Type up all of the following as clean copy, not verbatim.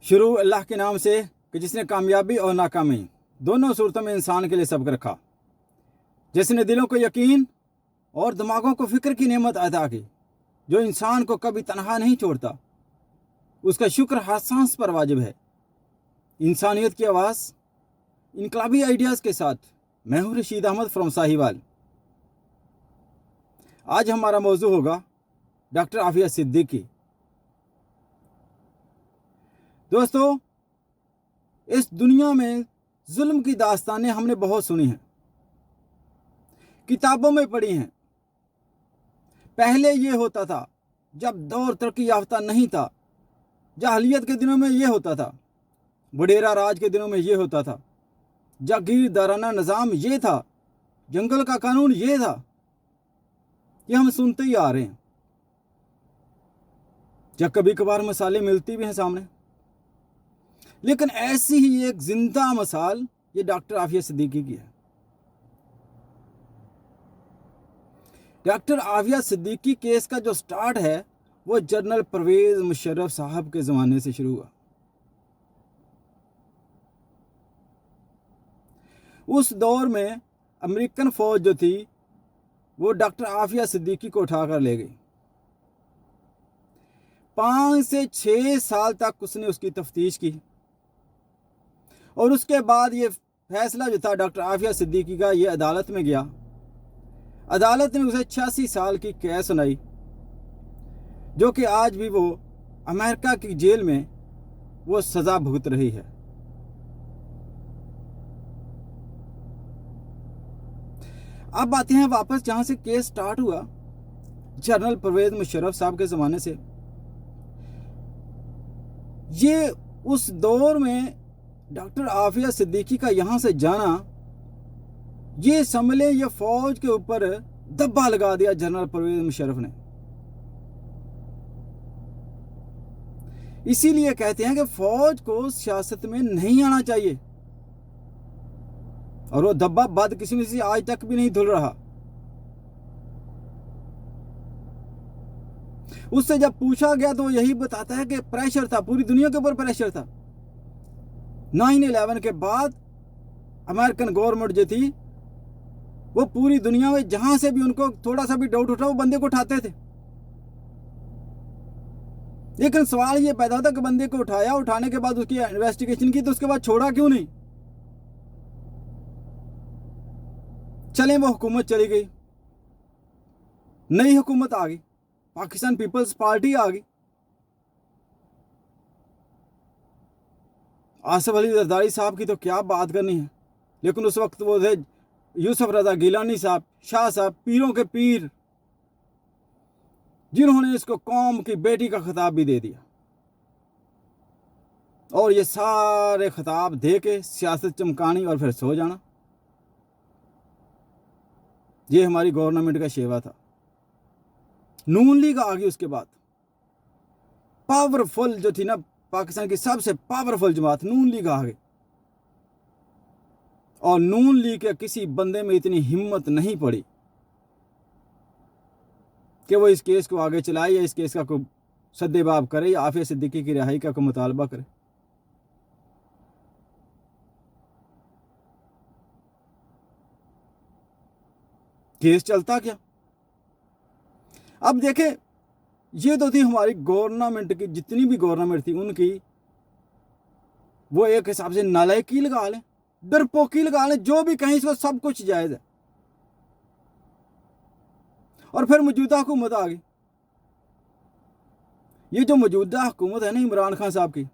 शुरू अल्लाह के नाम से कि जिसने कामयाबी और नाकामी दोनों सूरतों में इंसान के लिए सबक रखा, जिसने दिलों को यकीन और दिमागों को फिक्र की नेमत अता की, जो इंसान को कभी तनहा नहीं छोड़ता। उसका शुक्र हर सांस पर वाजिब है। इंसानियत की आवाज़, इनकलाबी आइडियाज़ के साथ मैं हूँ रशीद अहमद फ्रॉम साहिवाल। आज हमारा मौजू होगा डॉक्टर आफिया सिद्दीकी। दोस्तों, इस दुनिया में जुल्म की दास्तानें हमने बहुत सुनी हैं, किताबों में पढ़ी हैं। पहले ये होता था, जब दौर तरक्की याफ्ता नहीं था। जाहलियत के दिनों में ये होता था, वडेरा राज के दिनों में ये होता था, जागीरदाराना निज़ाम ये था, जंगल का कानून ये था। ये हम सुनते ही आ रहे हैं। जब कभी कभार मिसालें मिलती भी हैं सामने, लेकिन ऐसी ही एक जिंदा मिसाल ये डॉक्टर आफिया सिद्दीकी की है। डॉक्टर आफिया सिद्दीकी केस का जो स्टार्ट है वो जनरल परवेज मुशर्रफ साहब के ज़माने से शुरू हुआ। उस दौर में अमेरिकन फ़ौज जो थी वो डॉक्टर आफिया सिद्दीकी को उठाकर ले गई। 5 से 6 साल तक उसने उसकी तफ्तीश की और उसके बाद ये फैसला जो था डॉक्टर आफिया सिद्दीकी का, ये अदालत में गया। अदालत ने उसे 86 साल की कैद सुनाई, जो कि आज भी वो अमेरिका की जेल में वो सज़ा भुगत रही है। अब आते हैं वापस जहां से केस स्टार्ट हुआ, जनरल परवेज मुशर्रफ साहब के ज़माने से। ये उस दौर में डॉक्टर आफिया सिद्दीकी का यहाँ से जाना, ये समझ लें ये फौज के ऊपर दब्बा लगा दिया जनरल परवेज मुशर्रफ ने। इसीलिए कहते हैं कि फौज को सियासत में नहीं आना चाहिए, और वो दब्बा बदकिस्मती आज तक भी नहीं धुल रहा। उससे जब पूछा गया तो वो यही बताता है कि प्रेशर था, पूरी दुनिया के ऊपर प्रेशर था। 9/11 के बाद अमेरिकन गवर्नमेंट जो थी वो पूरी दुनिया में जहां से भी उनको थोड़ा सा भी डाउट उठा वो बंदे को उठाते थे। लेकिन सवाल ये पैदा होता कि बंदे को उठाया, उठाने के बाद उसकी इन्वेस्टिगेशन की तो उसके बाद छोड़ा क्यों नहीं? चलें, वो हुकूमत चली गई, नई हुकूमत आ गई, पाकिस्तान पीपल्स पार्टी आ गई। आसिफ अली जरदारी साहब की तो क्या बात करनी है, लेकिन उस वक्त वो थे यूसुफ रजा गिलानी साहब, शाह साहब, पीरों के पीर, जिन्होंने इसको कौम की बेटी का खिताब भी दे दिया। और ये सारे खिताब दे के सियासत चमकानी और फिर सो जाना, ये हमारी गवर्नमेंट का शेवा था। नून लीग आ गई उसके बाद, पावरफुल जो थी ना, पाकिस्तान की सबसे पावरफुल जमात नून लीग आ गई। और नून लीग के किसी बंदे में इतनी हिम्मत नहीं पड़ी कि वो इस केस को आगे चलाए या इस केस का कोई सद्देबाब करे या आफिया सिद्दीकी की रिहाई का कोई मुतालबा करे। केस चलता क्या। अब देखें, ये तो थी हमारी गवर्नमेंट की, जितनी भी गवर्नमेंट थी उनकी वो एक हिसाब से नालायकी लगा लें, डरपोकी लगा लें, जो भी कहीं इसको सब कुछ जायज़ है। और फिर मौजूदा हुकूमत आ गई। ये जो मौजूदा हुकूमत है ना इमरान खान साहब की,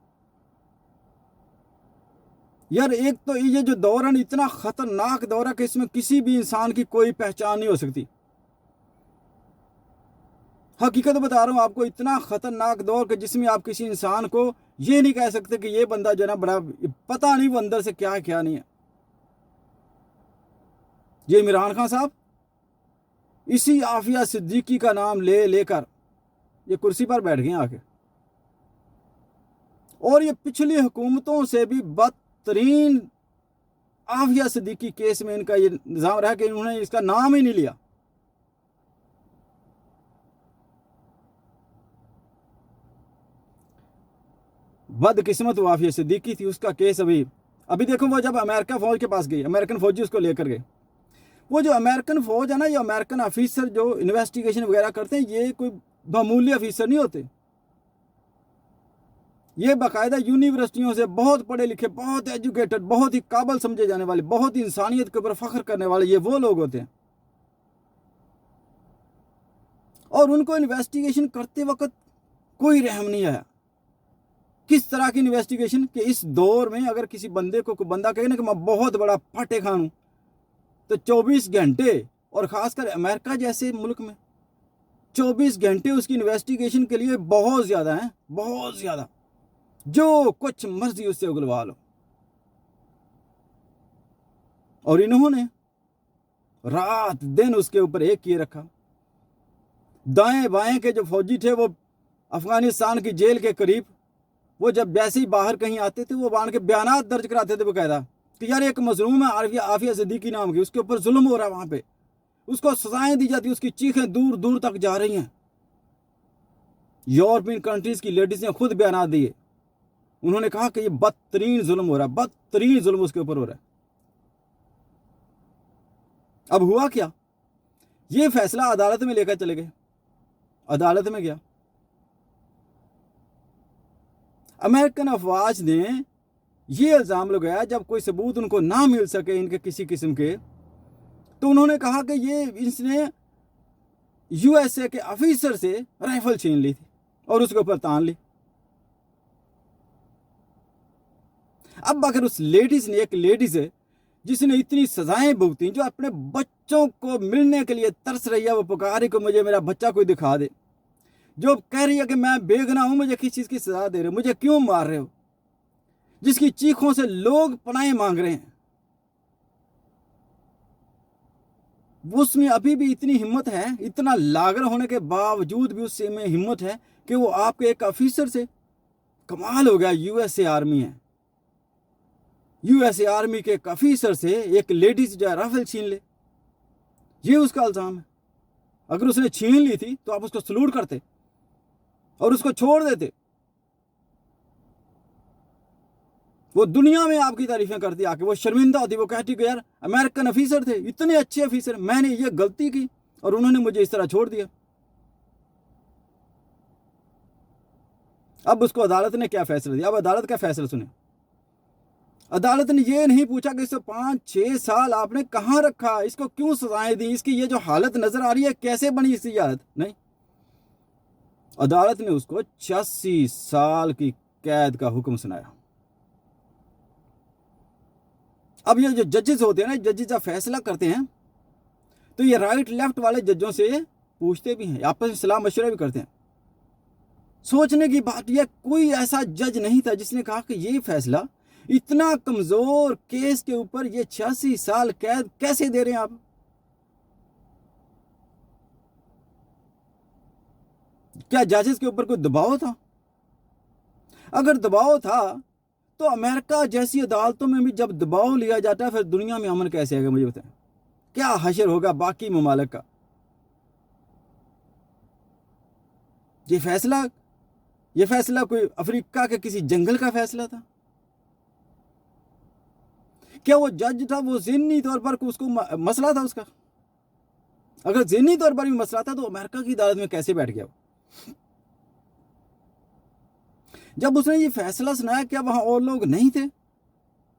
यार एक तो ये जो दौर है इतना खतरनाक दौर है कि इसमें किसी भी इंसान की कोई पहचान नहीं हो सकती। हकीकत बता रहा हूं आपको, इतना खतरनाक दौर कि जिसमें आप किसी इंसान को ये नहीं कह सकते कि ये बंदा जो ना बड़ा पता नहीं वो अंदर से क्या है क्या नहीं है। ये इमरान खान साहब इसी आफिया सिद्दीकी का नाम ले लेकर ये कुर्सी पर बैठ गए आके, और ये पिछली हुकूमतों से भी बदतरीन आफिया सिद्दीकी केस में इनका ये निज़ाम रहा कि इन्होंने इसका नाम ही नहीं लिया। बदकिस्मत वो आफिया सिद्दीकी थी, उसका केस अभी देखो, वो जब अमेरिका फौज के पास गई, अमेरिकन फौजी उसको लेकर गए, वो जो अमेरिकन फौज है ना, ये अमेरिकन ऑफिसर जो इन्वेस्टिगेशन वगैरह करते हैं, ये कोई मामूली ऑफिसर नहीं होते। ये बाकायदा यूनिवर्सिटियों से बहुत पढ़े लिखे, बहुत एजुकेटेड, बहुत ही काबिल समझे जाने वाले, बहुत ही इंसानियत के ऊपर फख्र करने वाले, ये वो लोग होते हैं। और उनको इन्वेस्टिगेशन करते वक्त कोई रहम नहीं आया। किस तरह की इन्वेस्टिगेशन कि इस दौर में अगर किसी बंदे को कोई बंदा कहे ना कि मैं बहुत बड़ा फटे खान हूं, तो 24 घंटे, और खासकर अमेरिका जैसे मुल्क में 24 घंटे उसकी इन्वेस्टिगेशन के लिए बहुत ज़्यादा है, बहुत ज़्यादा। जो कुछ मर्जी उससे उगलवा लो। और इन्होंने रात दिन उसके ऊपर एक किए रखा। दाएं बाएं के जो फौजी थे वो अफगानिस्तान की जेल के करीब, वो जब जैसे ही बाहर कहीं आते थे वो बांध के बयानात दर्ज कराते थे बकायदा कि यार एक मजलूम है आफिया सिद्दीकी नाम की, उसके ऊपर जुल्म हो रहा है, वहां पे उसको सजाएं दी जाती, उसकी चीखें दूर दूर तक जा रही हैं। यूरोपियन कंट्रीज की लेडीज ने खुद बयानात दिए, उन्होंने कहा कि ये बदतरीन जुल्म हो रहा है, बदतरीन जुल्म उसके ऊपर हो रहा है। अब हुआ क्या, ये फैसला अदालत में लेकर चले गए। अदालत में गया, अमेरिकन अफवाज ने ये इल्ज़ाम लगाया, जब कोई सबूत उनको ना मिल सके इनके किसी किस्म के, तो उन्होंने कहा कि ये इसने यूएसए के ऑफिसर से राइफल छीन ली थी और उसके ऊपर तान ली। अब अगर उस लेडीज ने, एक लेडीज है जिसने इतनी सजाएं भुगती, जो अपने बच्चों को मिलने के लिए तरस रही है, वो पुकारी को मुझे मेरा बच्चा कोई दिखा दे, जो कह रही है कि मैं बेगुनाह हूं, मुझे किस चीज की सजा दे रहे हो, मुझे क्यों मार रहे हो, जिसकी चीखों से लोग पनाहें मांग रहे हैं, उसमें अभी भी इतनी हिम्मत है, इतना लागर होने के बावजूद भी उससे में हिम्मत है कि वो आपके एक ऑफिसर से, कमाल हो गया, यूएसए आर्मी है, यूएसए आर्मी के एक ऑफिसर से एक लेडीज जो है राइफल छीन ले, ये उसका इल्जाम है। अगर उसने छीन ली थी तो आप उसको सलूट करते और उसको छोड़ देते, वो दुनिया में आपकी तारीफें करती आके, वो शर्मिंदा होती, वो कहती कि यार अमेरिकन ऑफिसर थे, इतने अच्छे ऑफिसर, मैंने ये गलती की और उन्होंने मुझे इस तरह छोड़ दिया। अब उसको अदालत ने क्या फैसला दिया, अब अदालत का फैसला सुने। अदालत ने ये नहीं पूछा कि इसे 5-6 साल आपने कहाँ रखा, इसको क्यों सजाएं दी, इसकी ये जो हालत नजर आ रही है कैसे बनी इसकी हालत, नहीं, अदालत ने उसको 86 साल की कैद का हुक्म सुनाया। अब ये जो जजेस होते हैं ना, जजेस जब फैसला करते हैं तो ये राइट लेफ्ट वाले जजों से पूछते भी हैं, आपस में सलाह मशवरा भी करते हैं। सोचने की बात यह, कोई ऐसा जज नहीं था जिसने कहा कि ये फैसला इतना कमजोर केस के ऊपर ये 86 साल कैद कैसे दे रहे हैं आप। क्या जजेस के ऊपर कोई दबाव था? अगर दबाव था तो अमेरिका जैसी अदालतों में भी जब दबाव लिया जाता है, फिर दुनिया में अमन कैसे आएगा, मुझे बताएं, क्या हशर होगा बाकी ममालिक का। ये फैसला कोई अफ्रीका के किसी जंगल का फैसला था? क्या वो जज था, वो ज़हनी तौर पर उसको मसला था उसका? अगर ज़हनी तौर पर भी मसला था तो अमेरिका की अदालत में कैसे बैठ गया? जब उसने ये फैसला सुनाया, क्या वहां और लोग नहीं थे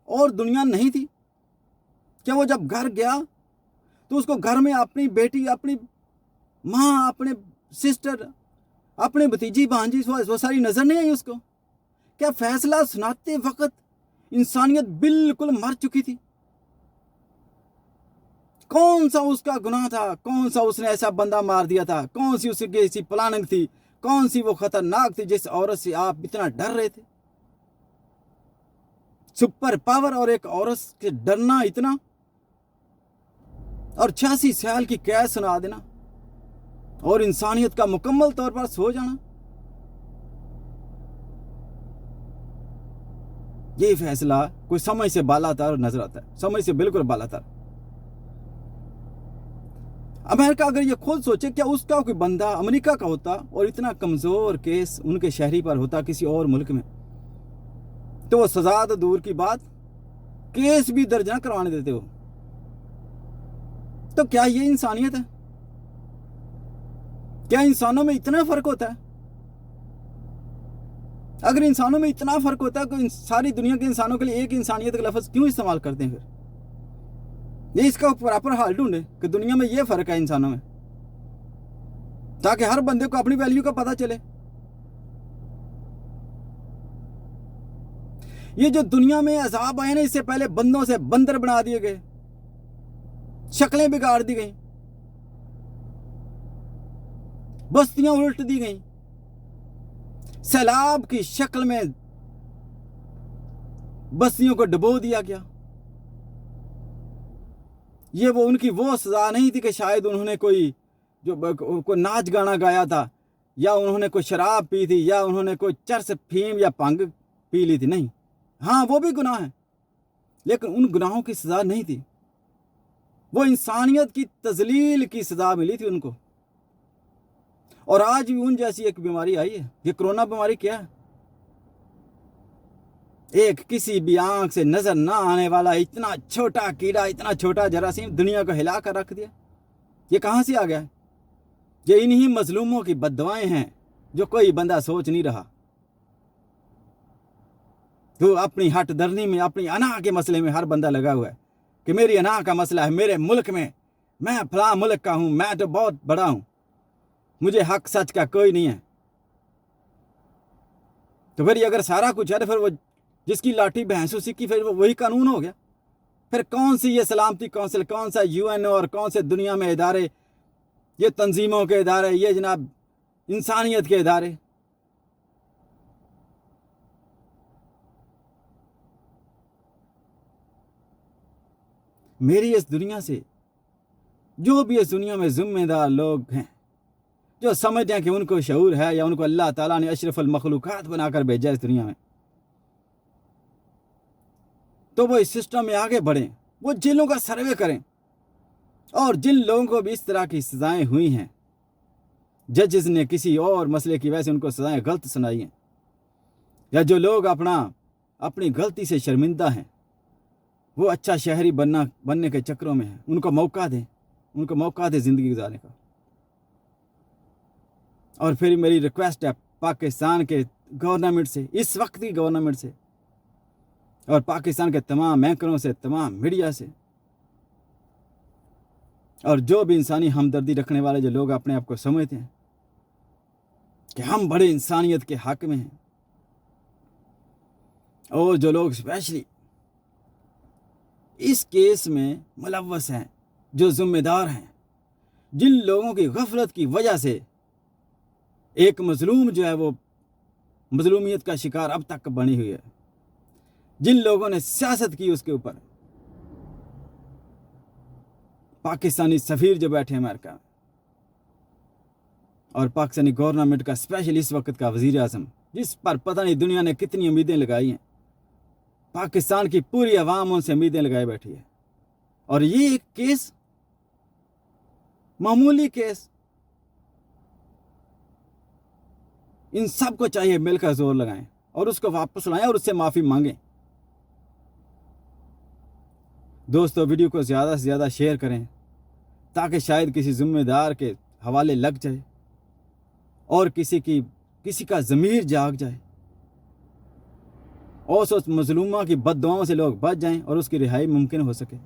और दुनिया नहीं थी? क्या वो जब घर गया तो उसको घर में अपनी बेटी, अपनी माँ, अपने सिस्टर, अपने भतीजी भांजी वो सारी नजर नहीं आई उसको? क्या फैसला सुनाते वक्त इंसानियत बिल्कुल मर चुकी थी? कौन सा उसका गुनाह था, कौन सा उसने ऐसा बंदा मार दिया था, कौन सी उसकी ऐसी प्लानिंग थी, कौन सी वो खतरनाक थी जिस औरत से आप इतना डर रहे थे? सुपर पावर और एक औरत से डरना इतना, और 86 साल की कैद सुना देना और इंसानियत का मुकम्मल तौर पर सो जाना। ये फैसला कोई समझ से बालातर नजर आता है, समझ से बिल्कुल बालातर। अमेरिका अगर ये खुद सोचे, क्या उसका कोई बंदा अमेरिका का होता और इतना कमजोर केस उनके शहरी पर होता किसी और मुल्क में, تو وہ سزا تو دور کی بات کیس بھی درج نہ کروانے دیتے ہو. تو کیا یہ انسانیت ہے؟ کیا انسانوں میں اتنا فرق ہوتا ہے؟ اگر انسانوں میں اتنا فرق ہوتا ہے تو ساری دنیا کے انسانوں کے لیے ایک انسانیت کا لفظ کیوں استعمال کرتے ہیں پھر؟ یہ اس کا پراپر حال ڈھونڈے کہ دنیا میں یہ فرق ہے انسانوں میں، تاکہ ہر بندے کو اپنی ویلیو کا پتہ چلے. یہ جو دنیا میں عذاب آئے نا، اس سے پہلے بندوں سے بندر بنا دیے گئے، شکلیں بگاڑ دی گئیں، بستیاں الٹ دی گئیں، سیلاب کی شکل میں بستیوں کو ڈبو دیا گیا. یہ وہ ان کی وہ سزا نہیں تھی کہ شاید انہوں نے کوئی ناچ گانا گایا تھا، یا انہوں نے کوئی شراب پی تھی، یا انہوں نے کوئی چرس پھیم یا پنگ پی لی تھی. نہیں، ہاں وہ بھی گناہ ہیں، لیکن ان گناہوں کی سزا نہیں تھی. وہ انسانیت کی تذلیل کی سزا ملی تھی ان کو. اور آج بھی ان جیسی ایک بیماری آئی ہے. یہ کرونا بیماری کیا ہے؟ ایک کسی بھی آنکھ سے نظر نہ آنے والا اتنا چھوٹا کیڑا، اتنا چھوٹا جراثیم دنیا کو ہلا کر رکھ دیا. یہ کہاں سے آ گیا ہے؟ یہ انہی مظلوموں کی بددعائیں ہیں جو کوئی بندہ سوچ نہیں رہا. تو اپنی ہٹ درنی میں، اپنی انا کے مسئلے میں ہر بندہ لگا ہوا ہے کہ میری انا کا مسئلہ ہے، میرے ملک میں، میں فلاں ملک کا ہوں، میں تو بہت بڑا ہوں، مجھے حق سچ کا کوئی نہیں ہے. تو پھر اگر سارا کچھ ہے تو پھر وہ جس کی لاٹھی بھینس اسی کی، پھر وہی قانون ہو گیا. پھر کون سی یہ سلامتی کونسل، کون سا UN اور کون سے دنیا میں ادارے، یہ تنظیموں کے ادارے، یہ جناب انسانیت کے ادارے. میری اس دنیا سے جو بھی اس دنیا میں ذمہ دار لوگ ہیں، جو سمجھتے ہیں کہ ان کو شعور ہے یا ان کو اللہ تعالیٰ نے اشرف المخلوقات بنا کر بھیجا اس دنیا میں، تو وہ اس سسٹم میں آگے بڑھیں، وہ جیلوں کا سروے کریں. اور جن لوگوں کو بھی اس طرح کی سزائیں ہوئی ہیں، ججز نے کسی اور مسئلے کی وجہ سے ان کو سزائیں غلط سنائی ہیں، یا جو لوگ اپنی غلطی سے شرمندہ ہیں، وہ اچھا شہری بننے کے چکروں میں ہیں، ان کو موقع دیں زندگی گزارنے کا. اور پھر میری ریکویسٹ ہے پاکستان کے گورنمنٹ سے، اس وقت کی گورنمنٹ سے، اور پاکستان کے تمام اینکروں سے، تمام میڈیا سے، اور جو بھی انسانی ہمدردی رکھنے والے جو لوگ اپنے آپ کو سمجھتے ہیں کہ ہم بڑے انسانیت کے حق میں ہیں، اور جو لوگ اسپیشلی اس کیس میں ملوث ہیں، جو ذمہ دار ہیں، جن لوگوں کی غفلت کی وجہ سے ایک مظلوم جو ہے وہ مظلومیت کا شکار اب تک بنی ہوئی ہے، جن لوگوں نے سیاست کی اس کے اوپر. پاکستانی سفیر جو بیٹھے امریکہ میں، اور پاکستانی گورنمنٹ کا اسپیشل اس وقت کا وزیر اعظم، جس پر پتہ نہیں دنیا نے کتنی امیدیں لگائی ہیں، پاکستان کی پوری عوام ان سے امیدیں لگائے بیٹھی ہے. اور یہ ایک کیس، معمولی کیس، ان سب کو چاہیے مل کر زور لگائیں اور اس کو واپس لائیں اور اس سے معافی مانگیں. دوستو، ویڈیو کو زیادہ سے زیادہ شیئر کریں تاکہ شاید کسی ذمہ دار کے حوالے لگ جائے اور کسی کا ضمیر جاگ جائے، اور اس مظلومہ کی بد دعاؤں سے لوگ بچ جائیں اور اس کی رہائی ممکن ہو سکے.